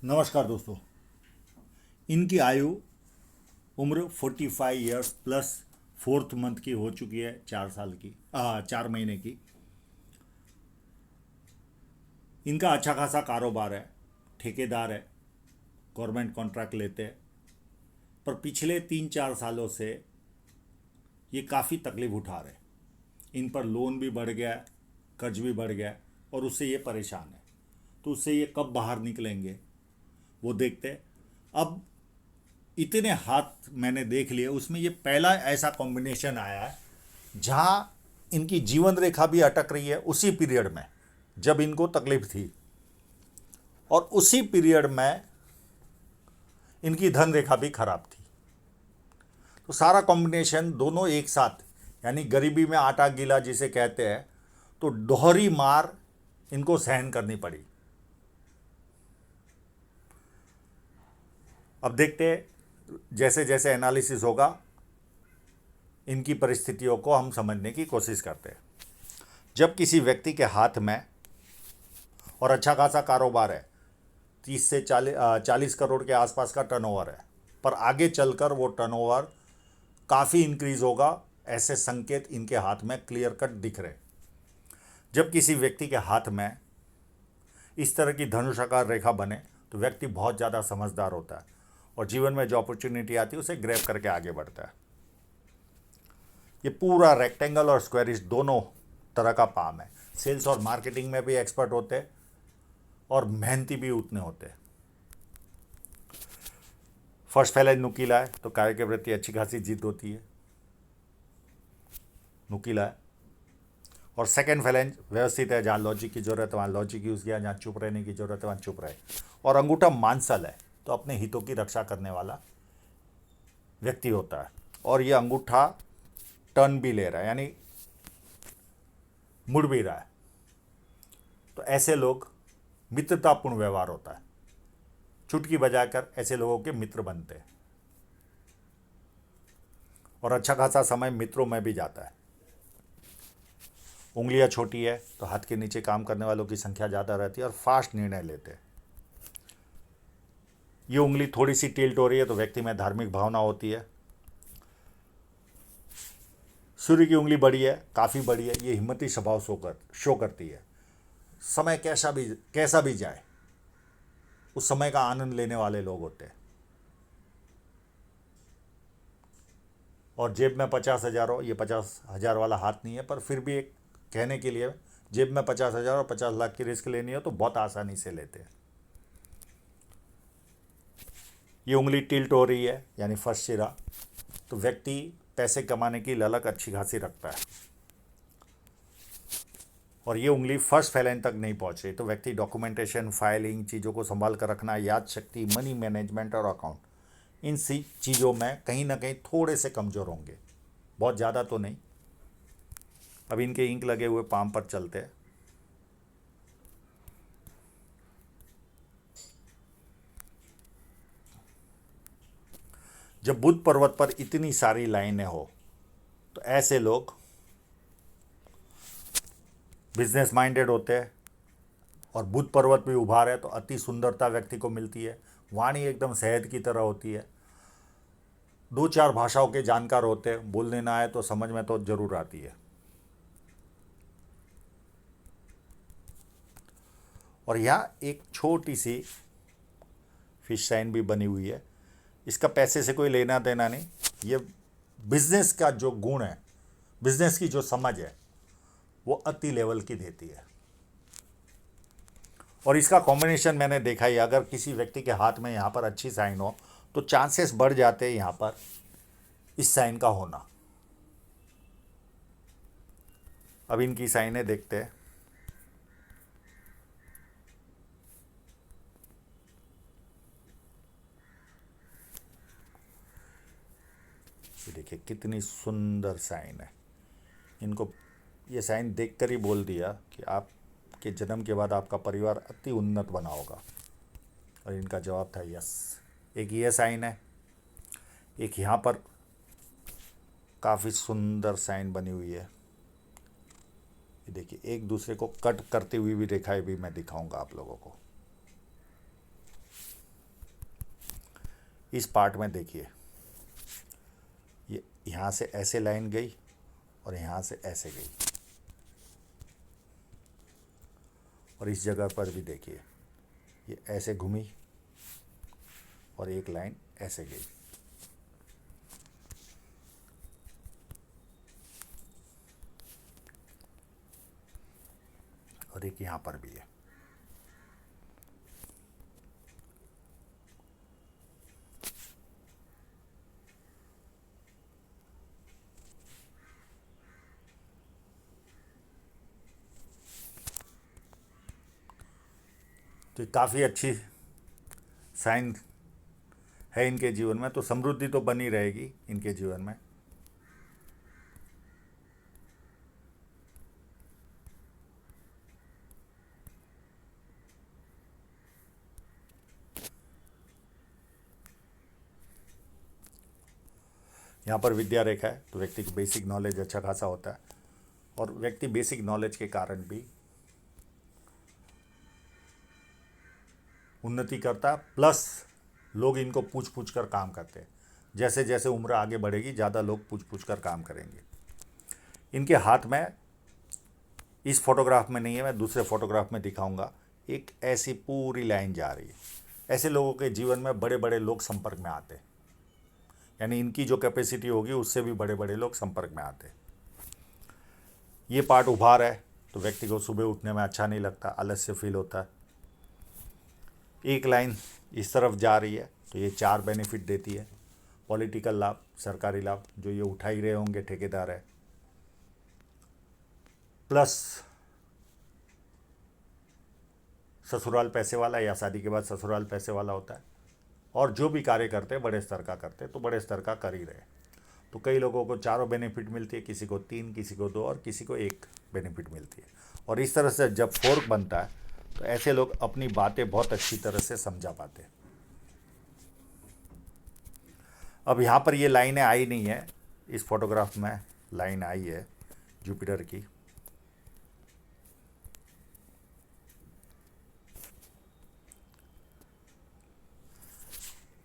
नमस्कार दोस्तों। इनकी आयु उम्र 45 ईयर्स प्लस फोर्थ मंथ की हो चुकी है, 4 साल की 4 महीने की। इनका अच्छा खासा कारोबार है, ठेकेदार है, गवर्नमेंट कॉन्ट्रैक्ट लेते हैं। पर पिछले 3-4 सालों से ये काफ़ी तकलीफ उठा रहे हैं। इन पर लोन भी बढ़ गया है, कर्ज भी बढ़ गया है, और उससे ये परेशान है। तो उससे ये कब बाहर निकलेंगे वो देखते हैं। अब इतने हाथ मैंने देख लिए, उसमें ये पहला ऐसा कॉम्बिनेशन आया है जहां इनकी जीवन रेखा भी अटक रही है उसी पीरियड में जब इनको तकलीफ थी, और उसी पीरियड में इनकी धन रेखा भी खराब थी। तो सारा कॉम्बिनेशन दोनों एक साथ, यानी गरीबी में आटा गीला जिसे कहते हैं, तो दोहरी मार इनको सहन करनी पड़ी। अब देखते हैं, जैसे जैसे एनालिसिस होगा इनकी परिस्थितियों को हम समझने की कोशिश करते हैं। जब किसी व्यक्ति के हाथ में और अच्छा खासा कारोबार है, 30 से 40 करोड़ के आसपास का टर्नओवर है, पर आगे चलकर वो टर्नओवर काफ़ी इंक्रीज होगा, ऐसे संकेत इनके हाथ में क्लियर कट दिख रहे। जब किसी व्यक्ति के हाथ में इस तरह की धनुषाकार रेखा बने तो व्यक्ति बहुत ज़्यादा समझदार होता है, और जीवन में जो अपॉर्चुनिटी आती है उसे ग्रैब करके आगे बढ़ता है। ये पूरा रेक्टेंगल और स्क्वायरिश दोनों तरह का पाम है। सेल्स और मार्केटिंग में भी एक्सपर्ट होते हैं, और मेहनती भी उतने होते हैं। फर्स्ट फैलेंज नुकीला है तो कार्य के प्रति अच्छी खासी जिद होती है, नुकीला है। और सेकेंड फैलेंज व्यवस्थित है, जहाँ लॉजिक की जरूरत है वहाँ लॉजिक यूज़ किया, जहाँ चुप रहने की जरूरत है वहाँ चुप रहे। और अंगूठा मांसल है तो अपने हितों की रक्षा करने वाला व्यक्ति होता है, और ये अंगूठा टर्न भी ले रहा है, यानी मुड़ भी रहा है। तो ऐसे लोग मित्रतापूर्ण व्यवहार होता है, चुटकी बजाकर ऐसे लोगों के मित्र बनते हैं, और अच्छा खासा समय मित्रों में भी जाता है। उंगलियां छोटी है तो हाथ के नीचे काम करने वालों की संख्या ज़्यादा रहती है, और फास्ट निर्णय लेते हैं। ये उंगली थोड़ी सी टिल्ट हो रही है तो व्यक्ति में धार्मिक भावना होती है। सूर्य की उंगली बड़ी है, काफ़ी बड़ी है, ये हिम्मती स्वभाव शो करती है। समय कैसा भी जाए, उस समय का आनंद लेने वाले लोग होते हैं। और जेब में 50,000 हो, ये 50,000 वाला हाथ नहीं है, पर फिर भी एक कहने के लिए, जेब में 50,000 और 50 लाख की रिस्क लेनी हो तो बहुत आसानी से लेते हैं। ये उंगली टिल्ट हो रही है यानी फर्स्ट शिरा, तो व्यक्ति पैसे कमाने की ललक अच्छी खासी रखता है। और ये उंगली फर्स्ट फैलेंज तक नहीं पहुंच रही तो व्यक्ति डॉक्यूमेंटेशन, फाइलिंग, चीज़ों को संभाल कर रखना, याद शक्ति, मनी मैनेजमेंट और अकाउंट, इन सी चीज़ों में कहीं ना कहीं थोड़े से कमज़ोर होंगे, बहुत ज़्यादा तो नहीं। अब इनके इंक लगे हुए पाम पर चलते हैं। जब बुध पर्वत पर इतनी सारी लाइनें हो तो ऐसे लोग बिजनेस माइंडेड होते हैं, और बुध पर्वत भी उभार है तो अति सुंदरता व्यक्ति को मिलती है। वाणी एकदम शहद की तरह होती है। 2-4 भाषाओं के जानकार होते हैं, बोलने ना आए तो समझ में तो जरूर आती है। और यहाँ एक छोटी सी फिश साइन भी बनी हुई है। इसका पैसे से कोई लेना देना नहीं, ये बिजनेस का जो गुण है, बिजनेस की जो समझ है, वो अति लेवल की देती है। और इसका कॉम्बिनेशन मैंने देखा ही, अगर किसी व्यक्ति के हाथ में यहाँ पर अच्छी साइन हो तो चांसेस बढ़ जाते हैं यहाँ पर इस साइन का होना। अब इनकी साइनें देखते हैं। ये देखिए कितनी सुंदर साइन है। इनको ये साइन देखकर ही बोल दिया कि आपके जन्म के बाद आपका परिवार अति उन्नत बना होगा, और इनका जवाब था यस। एक ये साइन है, एक यहाँ पर काफ़ी सुंदर साइन बनी हुई है। ये देखिए, एक दूसरे को कट करती हुई भी रेखाएं भी मैं दिखाऊंगा आप लोगों को। इस पार्ट में देखिए, ये यहाँ से ऐसे लाइन गई और यहाँ से ऐसे गई, और इस जगह पर भी देखिए ये ऐसे घूमी और एक लाइन ऐसे गई। और एक यहाँ पर भी है। तो काफ़ी अच्छी साइन है इनके जीवन में, तो समृद्धि तो बनी रहेगी इनके जीवन में। यहाँ पर विद्या रेखा है, तो व्यक्ति की बेसिक नॉलेज अच्छा खासा होता है, और व्यक्ति बेसिक नॉलेज के कारण भी उन्नति करता है, प्लस लोग इनको पूछ पूछ कर काम करते हैं। जैसे जैसे उम्र आगे बढ़ेगी ज़्यादा लोग पूछ पूछ कर काम करेंगे। इनके हाथ में, इस फोटोग्राफ में नहीं है, मैं दूसरे फोटोग्राफ में दिखाऊंगा, एक ऐसी पूरी लाइन जा रही है। ऐसे लोगों के जीवन में बड़े बड़े लोग संपर्क में आते हैं, यानी इनकी जो कैपेसिटी होगी उससे भी बड़े बड़े लोग संपर्क में आते हैं। ये पार्ट उभार है, तो व्यक्ति को सुबह उठने में अच्छा नहीं लगता, आलस्य फील होता है। एक लाइन इस तरफ जा रही है, तो ये 4 बेनिफिट देती है। पॉलिटिकल लाभ, सरकारी लाभ जो ये उठा ही रहे होंगे, ठेकेदार है, प्लस ससुराल पैसे वाला या शादी के बाद ससुराल पैसे वाला होता है, और जो भी कार्य करते हैं बड़े स्तर का करते हैं, तो बड़े स्तर का कर ही रहे। तो कई लोगों को 4 बेनिफिट मिलती है, किसी को 3, किसी को 2 और किसी को 1 बेनिफिट मिलती है। और इस तरह से जब फोर्क बनता है तो ऐसे लोग अपनी बातें बहुत अच्छी तरह से समझा पाते हैं। अब यहाँ पर ये लाइनें आई नहीं है, इस फोटोग्राफ में लाइन आई है जुपिटर की।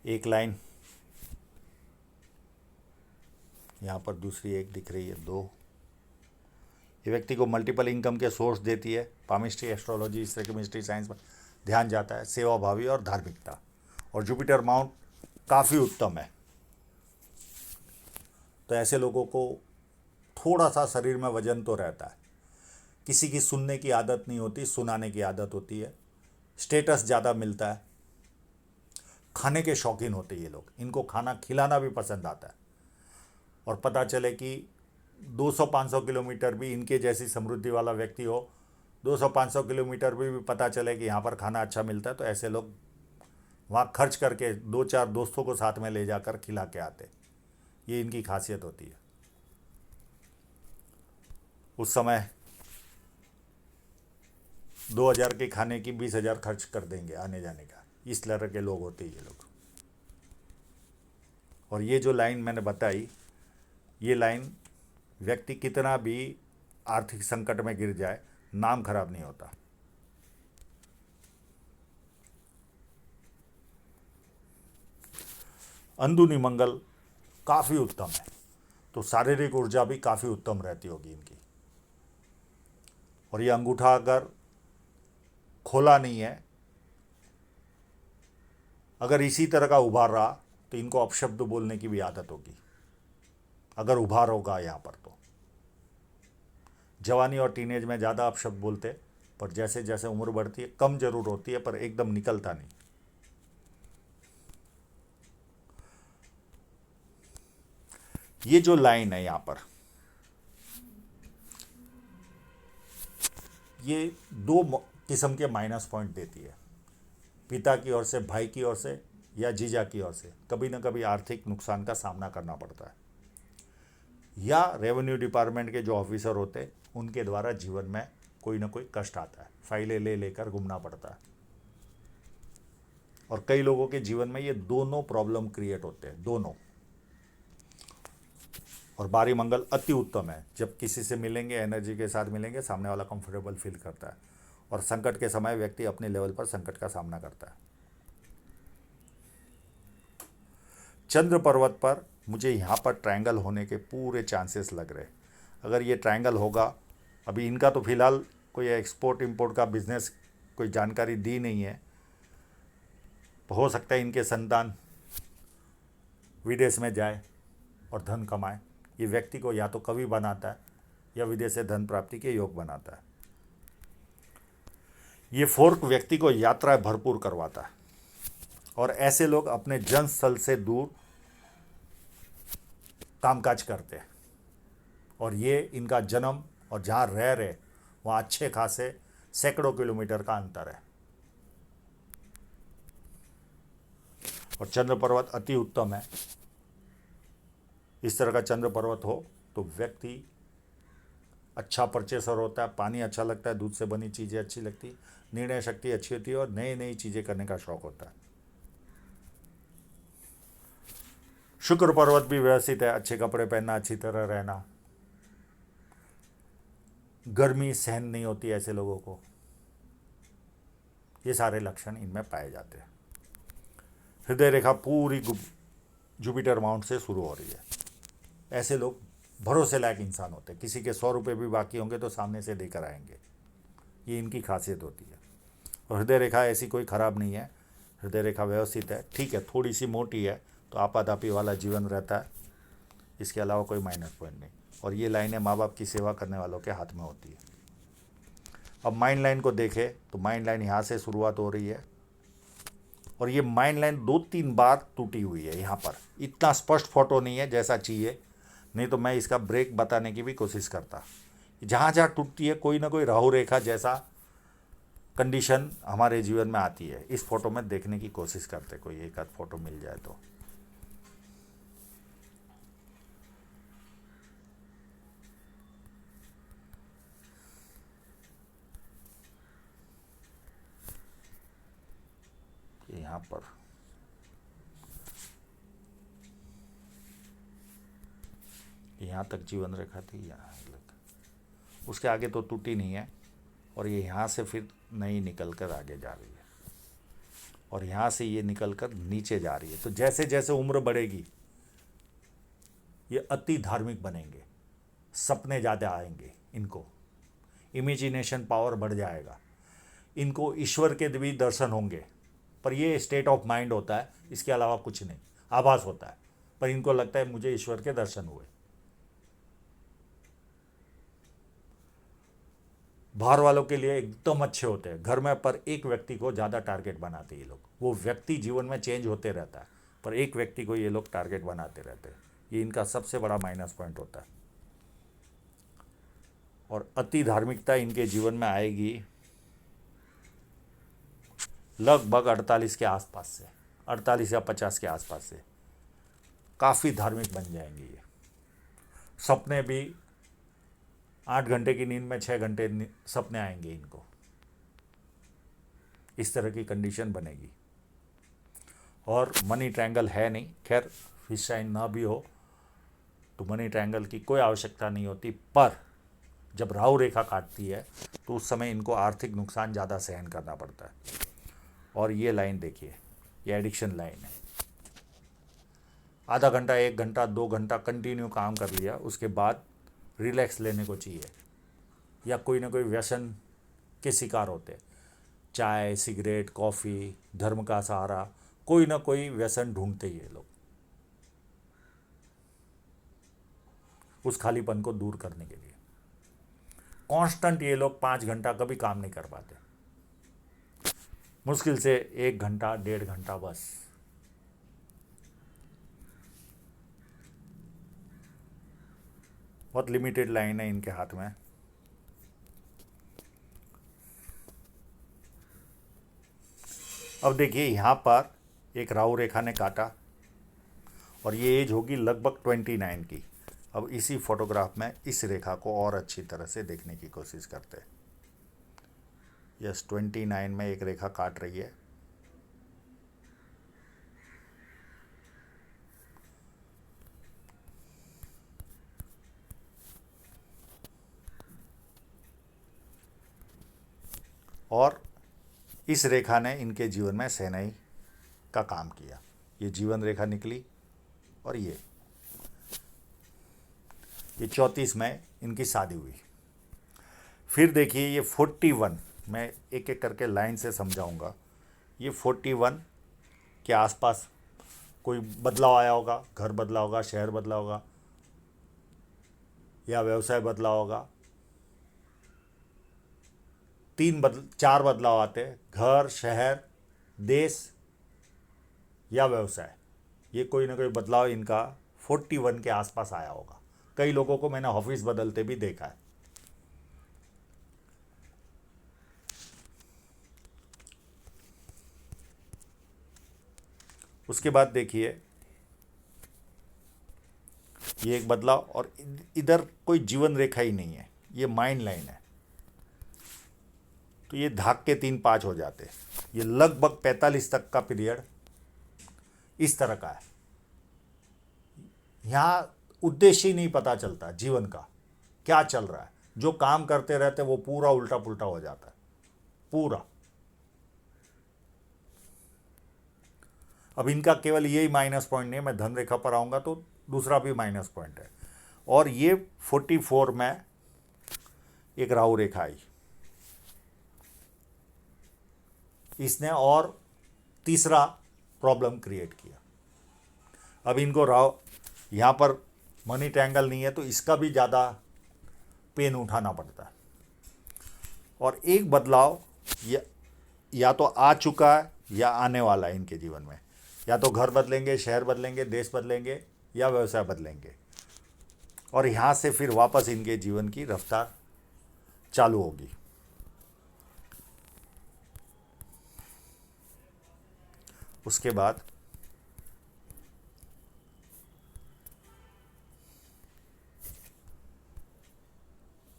एक लाइन यहाँ पर, दूसरी एक दिख रही है, 2। ये व्यक्ति को मल्टीपल इनकम के सोर्स देती है। पामिस्ट्री, एस्ट्रोलॉजी, इस तरह केमिस्ट्री, साइंस में ध्यान जाता है, सेवा भावी और धार्मिकता। और जुपिटर माउंट काफ़ी उत्तम है, तो ऐसे लोगों को थोड़ा सा शरीर में वजन तो रहता है। किसी की सुनने की आदत नहीं होती, सुनाने की आदत होती है। स्टेटस ज़्यादा मिलता है। खाने के शौकीन होते ये लोग, इनको खाना खिलाना भी पसंद आता है। और पता चले कि 200-500 किलोमीटर भी इनके जैसी समृद्धि वाला व्यक्ति हो, 200-500 किलोमीटर भी पता चले कि यहाँ पर खाना अच्छा मिलता है, तो ऐसे लोग वहाँ खर्च करके 2-4 दोस्तों को साथ में ले जाकर खिला के आते। ये इनकी खासियत होती है। उस समय 2000 के खाने की 20,000 खर्च कर देंगे आने जाने का, इस तरह के लोग होते ये लोग। और ये जो लाइन मैंने बताई, ये लाइन व्यक्ति कितना भी आर्थिक संकट में गिर जाए, नाम खराब नहीं होता। अंदुनी मंगल काफ़ी उत्तम है, तो शारीरिक ऊर्जा भी काफ़ी उत्तम रहती होगी इनकी। और ये अंगूठा अगर खोला नहीं है, अगर इसी तरह का उभार रहा, तो इनको अपशब्द बोलने की भी आदत होगी, अगर उभार होगा यहाँ पर। तो जवानी और टीनेज में ज़्यादा अपशब्द बोलते, पर जैसे जैसे उम्र बढ़ती है कम जरूर होती है, पर एकदम निकलता नहीं। ये जो लाइन है यहाँ पर, ये 2 किस्म के माइनस पॉइंट देती है। पिता की ओर से, भाई की ओर से या जीजा की ओर से कभी ना कभी आर्थिक नुकसान का सामना करना पड़ता है, या रेवेन्यू डिपार्टमेंट के जो ऑफिसर होते हैं उनके द्वारा जीवन में कोई ना कोई कष्ट आता है, फाइलें ले लेकर घूमना पड़ता है। और कई लोगों के जीवन में ये दोनों प्रॉब्लम क्रिएट होते हैं, दोनों। और बारी मंगल अति उत्तम है, जब किसी से मिलेंगे, एनर्जी के साथ मिलेंगे, सामने वाला कंफर्टेबल फील करता है, और संकट के समय व्यक्ति अपने लेवल पर संकट का सामना करता है। चंद्र पर्वत पर मुझे यहाँ पर ट्रायंगल होने के पूरे चांसेस लग रहे। अगर ये ट्रायंगल होगा, अभी इनका तो फिलहाल कोई एक्सपोर्ट इंपोर्ट का बिजनेस कोई जानकारी दी नहीं है, तो हो सकता है इनके संतान विदेश में जाए और धन कमाए। ये व्यक्ति को या तो कवि बनाता है या विदेश से धन प्राप्ति के योग बनाता है। ये फोर्क व्यक्ति को यात्रा भरपूर करवाता है और ऐसे लोग अपने जन्म स्थल से दूर कामकाज करते हैं और ये इनका जन्म और जहाँ रह रहे वहाँ अच्छे खासे सैकड़ों किलोमीटर का अंतर है। और चंद्र पर्वत अति उत्तम है। इस तरह का चंद्र पर्वत हो तो व्यक्ति अच्छा परचेसर होता है, पानी अच्छा लगता है, दूध से बनी चीज़ें अच्छी लगती, निर्णय शक्ति अच्छी होती है और नई नई चीज़ें करने का शौक होता है। शुक्र पर्वत भी व्यवस्थित है, अच्छे कपड़े पहनना, अच्छी तरह रहना, गर्मी सहन नहीं होती ऐसे लोगों को, ये सारे लक्षण इनमें पाए जाते हैं। हृदय रेखा पूरी जुपिटर माउंट से शुरू हो रही है। ऐसे लोग भरोसे लायक इंसान होते हैं, किसी के 100 रुपये भी बाकी होंगे तो सामने से देकर आएंगे, ये इनकी खासियत होती है। और हृदय रेखा ऐसी कोई ख़राब नहीं है, हृदय रेखा व्यवस्थित है, ठीक है थोड़ी सी मोटी है तो आपाधापी वाला जीवन रहता है, इसके अलावा कोई माइनस पॉइंट नहीं। और ये लाइनें माँ बाप की सेवा करने वालों के हाथ में होती है। अब माइंड लाइन को देखें तो माइंड लाइन यहाँ से शुरुआत हो रही है और ये माइंड लाइन 2-3 बार टूटी हुई है। यहाँ पर इतना स्पष्ट फोटो नहीं है जैसा चाहिए, नहीं तो मैं इसका ब्रेक बताने की भी कोशिश करता। जहाँ जहाँ टूटती है कोई ना कोई राहु रेखा जैसा कंडीशन हमारे जीवन में आती है। इस फोटो में देखने की कोशिश करते, कोई एक आध फोटो मिल जाए तो। यहाँ पर यहाँ तक जीवन रेखा थी, यहाँ उसके आगे तो टूटी नहीं है और ये यहाँ से फिर नहीं निकल कर आगे जा रही है और यहाँ से ये निकल कर नीचे जा रही है। तो जैसे जैसे उम्र बढ़ेगी ये अति धार्मिक बनेंगे, सपने ज़्यादा आएंगे, इनको इमेजिनेशन पावर बढ़ जाएगा, इनको ईश्वर के भी दर्शन होंगे। पर ये स्टेट ऑफ माइंड होता है, इसके अलावा कुछ नहीं, आभास होता है, पर इनको लगता है मुझे ईश्वर के दर्शन हुए। बाहर वालों के लिए एकदम अच्छे होते हैं घर में, पर एक व्यक्ति को ज़्यादा टारगेट बनाते हैं ये लोग। वो व्यक्ति जीवन में चेंज होते रहता है पर एक व्यक्ति को ये लोग टारगेट बनाते रहते हैं, ये इनका सबसे बड़ा माइनस पॉइंट होता है। और अति धार्मिकता इनके जीवन में आएगी लगभग 48 के आसपास से, 48 या 50 के आसपास से काफ़ी धार्मिक बन जाएंगे ये। सपने भी 8 घंटे की नींद में 6 घंटे सपने आएंगे इनको, इस तरह की कंडीशन बनेगी। और मनी ट्रायंगल है नहीं, खैर फिश साइन ना भी हो तो मनी ट्रायंगल की कोई आवश्यकता नहीं होती, पर जब राहु रेखा काटती है तो उस समय इनको आर्थिक नुकसान ज़्यादा सहन करना पड़ता है। और ये लाइन देखिए, ये एडिक्शन लाइन है। आधा घंटा, 1 घंटा, 2 घंटा कंटिन्यू काम कर लिया, उसके बाद रिलैक्स लेने को चाहिए, या कोई ना कोई व्यसन के शिकार होते, चाय, सिगरेट, कॉफ़ी, धर्म का सहारा, कोई ना कोई व्यसन ढूंढते ही ये लोग उस खालीपन को दूर करने के लिए। कांस्टेंट ये लोग 5 घंटा कभी काम नहीं कर पाते, मुश्किल से 1 घंटा, 1.5 घंटा बस। बहुत लिमिटेड लाइन है इनके हाथ में। अब देखिए यहाँ पर एक राहु रेखा ने काटा और ये एज होगी लगभग 29 की। अब इसी फोटोग्राफ में इस रेखा को और अच्छी तरह से देखने की कोशिश करते हैं। यस, 29 में एक रेखा काट रही है। और इस रेखा ने इनके जीवन में सहनाई का काम किया। ये जीवन रेखा निकली और ये 34 में इनकी शादी हुई। फिर देखिए ये 41, मैं एक एक करके लाइन से समझाऊंगा। ये 41 के आसपास कोई बदलाव आया होगा, घर बदला होगा, शहर बदला होगा या व्यवसाय बदला होगा। चार बदलाव आते हैं, घर, शहर, देश या व्यवसाय। ये कोई ना कोई बदलाव इनका 41 के आसपास आया होगा। कई लोगों को मैंने ऑफिस बदलते भी देखा है। उसके बाद देखिए ये एक बदलाव, और इधर कोई जीवन रेखा ही नहीं है, ये माइंड लाइन है। तो ये धाक के 3-5 हो जाते हैं। ये लगभग 45 तक का पीरियड इस तरह का है। यहाँ उद्देश्य ही नहीं पता चलता जीवन का क्या चल रहा है। जो काम करते रहते वो पूरा उल्टा पुल्टा हो जाता है पूरा। अब इनका केवल यही माइनस पॉइंट नहीं है, मैं धन रेखा पर आऊंगा तो दूसरा भी माइनस पॉइंट है। और ये 44 में एक राहु रेखा आई, इसने और तीसरा प्रॉब्लम क्रिएट किया। अब इनको राहु यहाँ पर मनी ट्रायंगल नहीं है तो इसका भी ज़्यादा पेन उठाना पड़ता है। और एक बदलाव या तो आ चुका है या आने वाला है इनके जीवन में। या तो घर बदलेंगे, शहर बदलेंगे, देश बदलेंगे या व्यवसाय बदलेंगे। और यहाँ से फिर वापस इनके जीवन की रफ्तार चालू होगी। उसके बाद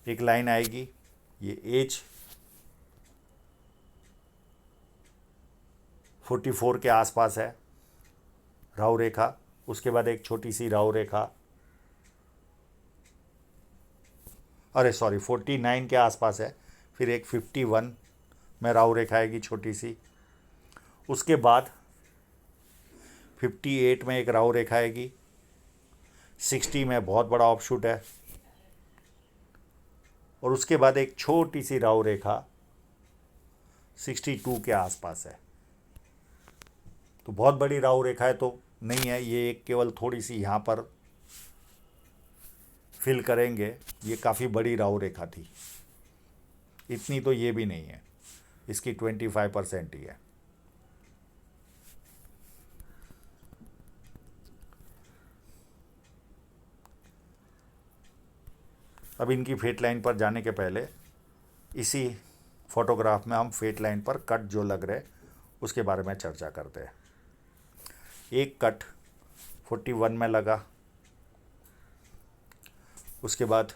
एक लाइन आएगी, ये एज 44 के आसपास है राहु रेखा। उसके बाद एक छोटी सी राहु रेखा, अरे सॉरी 49 के आसपास है। फिर एक 51 में राहु रेखा आएगी छोटी सी। उसके बाद 58 में एक राहु रेखा आएगी। 60 में बहुत बड़ा ऑफशूट है। और उसके बाद एक छोटी सी राहु रेखा 62 के आसपास है। तो बहुत बड़ी राहु रेखा है तो नहीं है, ये एक केवल थोड़ी सी यहाँ पर फिल करेंगे। ये काफ़ी बड़ी राहु रेखा थी, इतनी तो ये भी नहीं है, इसकी 25% ही है। अब इनकी फेट लाइन पर जाने के पहले इसी फोटोग्राफ में हम फेट लाइन पर कट जो लग रहे उसके बारे में चर्चा करते हैं। एक कट 41 में लगा, उसके बाद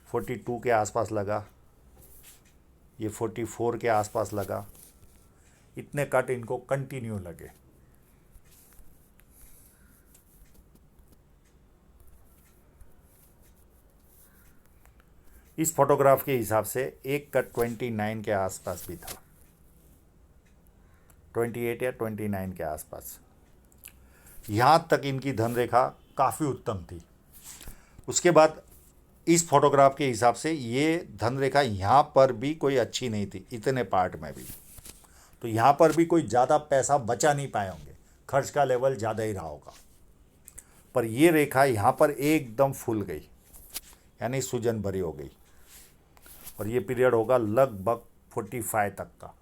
42 के आसपास लगा, ये 44 के आसपास लगा। इतने कट इनको कंटिन्यू लगे। इस फोटोग्राफ के हिसाब से एक कट 29 के आसपास भी था, 28 या 29 के आसपास। यहाँ तक इनकी धन रेखा काफ़ी उत्तम थी। उसके बाद इस फोटोग्राफ के हिसाब से ये धन रेखा यहाँ पर भी कोई अच्छी नहीं थी, इतने पार्ट में भी। तो यहाँ पर भी कोई ज़्यादा पैसा बचा नहीं पाए होंगे, खर्च का लेवल ज़्यादा ही रहा होगा। पर ये रेखा यहाँ पर एकदम फूल गई, यानी सूजन भरी हो गई। और ये पीरियड होगा लगभग 45 तक का,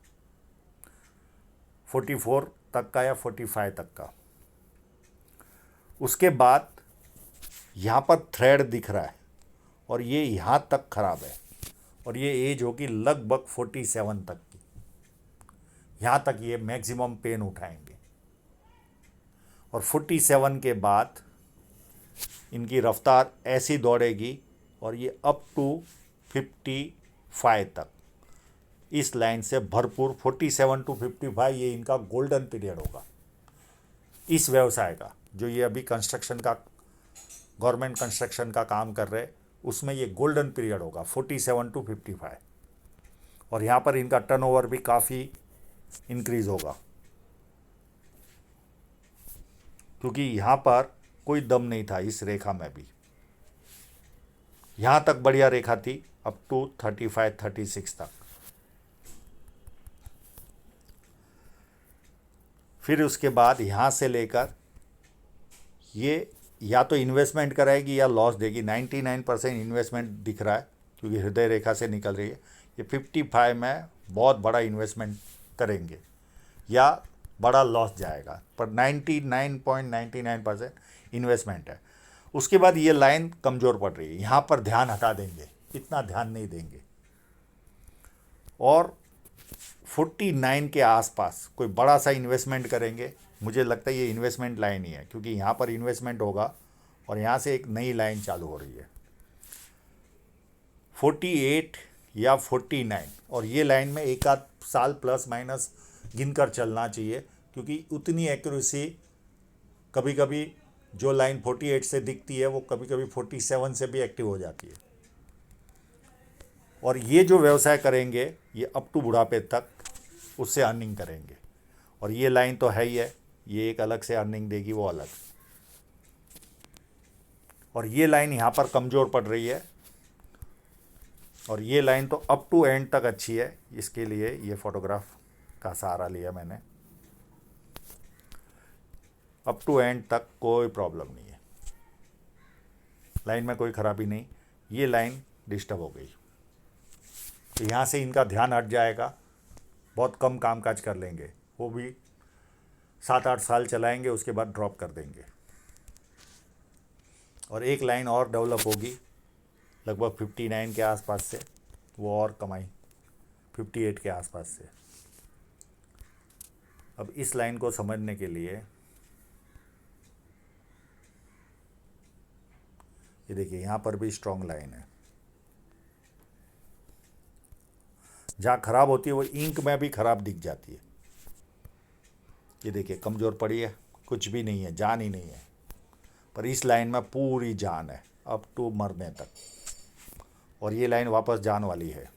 44 तक का या 45 तक का। उसके बाद यहाँ पर थ्रेड दिख रहा है और ये यहाँ तक खराब है। और ये एज होगी लगभग 47 तक की। यहाँ तक ये मैक्सिमम पेन उठाएंगे। और 47 के बाद इनकी रफ्तार ऐसी दौड़ेगी और ये अप टू 55 तक इस लाइन से भरपूर 47 to 55 ये इनका गोल्डन पीरियड होगा इस व्यवसाय का। जो ये अभी कंस्ट्रक्शन का, गवर्नमेंट कंस्ट्रक्शन का काम कर रहे, उसमें ये गोल्डन पीरियड होगा 47 to 55। और यहाँ पर इनका टर्नओवर भी काफ़ी इंक्रीज होगा। क्योंकि यहाँ पर कोई दम नहीं था इस रेखा में भी। यहाँ तक बढ़िया रेखा थी अप टू 35-36 तक। फिर उसके बाद यहाँ से लेकर ये या तो इन्वेस्टमेंट कराएगी या लॉस देगी। 99% इन्वेस्टमेंट दिख रहा है क्योंकि हृदय रेखा से निकल रही है। ये 55 में बहुत बड़ा इन्वेस्टमेंट करेंगे या बड़ा लॉस जाएगा, पर 99.99% इन्वेस्टमेंट है। उसके बाद ये लाइन कमज़ोर पड़ रही है, यहाँ पर ध्यान हटा देंगे, इतना ध्यान नहीं देंगे। और 49 के आसपास कोई बड़ा सा इन्वेस्टमेंट करेंगे। मुझे लगता है ये इन्वेस्टमेंट लाइन ही है क्योंकि यहाँ पर इन्वेस्टमेंट होगा और यहाँ से एक नई लाइन चालू हो रही है 48 या 49। और ये लाइन में एक आध साल प्लस माइनस गिनकर चलना चाहिए क्योंकि उतनी एक्यूरेसी कभी कभी जो लाइन 48 से दिखती है वो कभी कभी 47 से भी एक्टिव हो जाती है। और ये जो व्यवसाय करेंगे ये अप टू बुढ़ापे तक उससे अर्निंग करेंगे। और ये लाइन तो है ही है, ये एक अलग से अर्निंग देगी, वो अलग। और ये लाइन यहाँ पर कमज़ोर पड़ रही है और ये लाइन तो अप टू एंड तक अच्छी है। इसके लिए ये फोटोग्राफ का सहारा लिया मैंने। अप टू एंड तक कोई प्रॉब्लम नहीं है, लाइन में कोई ख़राबी नहीं। ये लाइन डिस्टर्ब हो गई तो यहाँ से इनका ध्यान हट जाएगा, बहुत कम कामकाज कर लेंगे, वो भी 7-8 साल चलाएंगे, उसके बाद ड्रॉप कर देंगे। और एक लाइन और डेवलप होगी लगभग 59 के आसपास से, वो और कमाई 58 के आसपास से। अब इस लाइन को समझने के लिए ये देखिए यहाँ पर भी स्ट्रॉन्ग लाइन है। जहाँ खराब होती है वो इंक में भी खराब दिख जाती है। ये देखिए कमज़ोर पड़ी है, कुछ भी नहीं है, जान ही नहीं है। पर इस लाइन में पूरी जान है अप टू मरने तक। और ये लाइन वापस जान वाली है।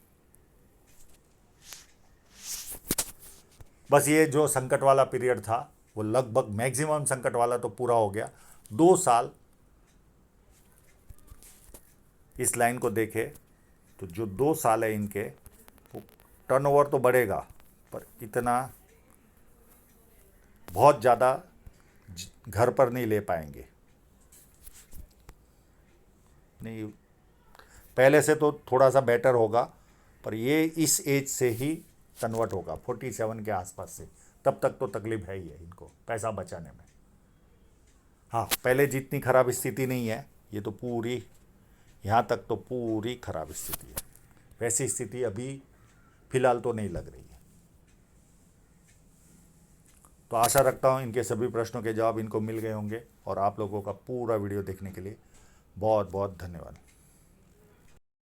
बस ये जो संकट वाला पीरियड था वो लगभग मैक्सिमम संकट वाला तो पूरा हो गया। 2 साल इस लाइन को देखे तो जो 2 साल है इनके, वो टर्नओवर तो बढ़ेगा पर इतना बहुत ज़्यादा घर पर नहीं ले पाएंगे। नहीं, पहले से तो थोड़ा सा बेटर होगा पर ये इस एज से ही कन्वर्ट होगा 47 के आसपास से। तब तक तो तकलीफ है ही है इनको पैसा बचाने में। हाँ, पहले जितनी खराब स्थिति नहीं है, ये तो पूरी यहाँ तक तो पूरी खराब स्थिति है। वैसी स्थिति अभी फ़िलहाल तो नहीं लग रही है। तो आशा रखता हूँ इनके सभी प्रश्नों के जवाब इनको मिल गए होंगे। और आप लोगों का पूरा वीडियो देखने के लिए बहुत बहुत धन्यवाद।